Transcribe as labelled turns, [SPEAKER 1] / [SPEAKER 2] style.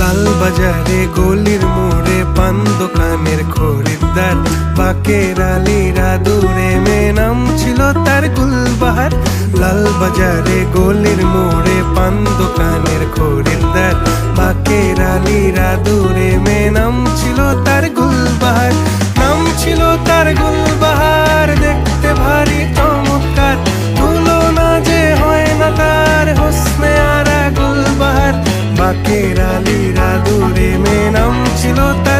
[SPEAKER 1] লাল বাজারে গলির মোড়ে পান দোকানের খরিদ্দার, বাকের আলীরা দূরে মেয়ে নাম ছিল তার গুলবাহার। লাল বাজারে গলির মোড়ে পান দোকানের খরিদ্দার, বাকের আলীরা দূরে মেয়ে নাম ছিল তার গুলবাহার। নাম ছিল তার গুলবাহার, দেখতে ভারী চমৎকার, তুলনা যে হয় না তার হোসনে আরা গুলবাহার। বাকের আলীরা দূরে মেয়ে নাম ছিল তার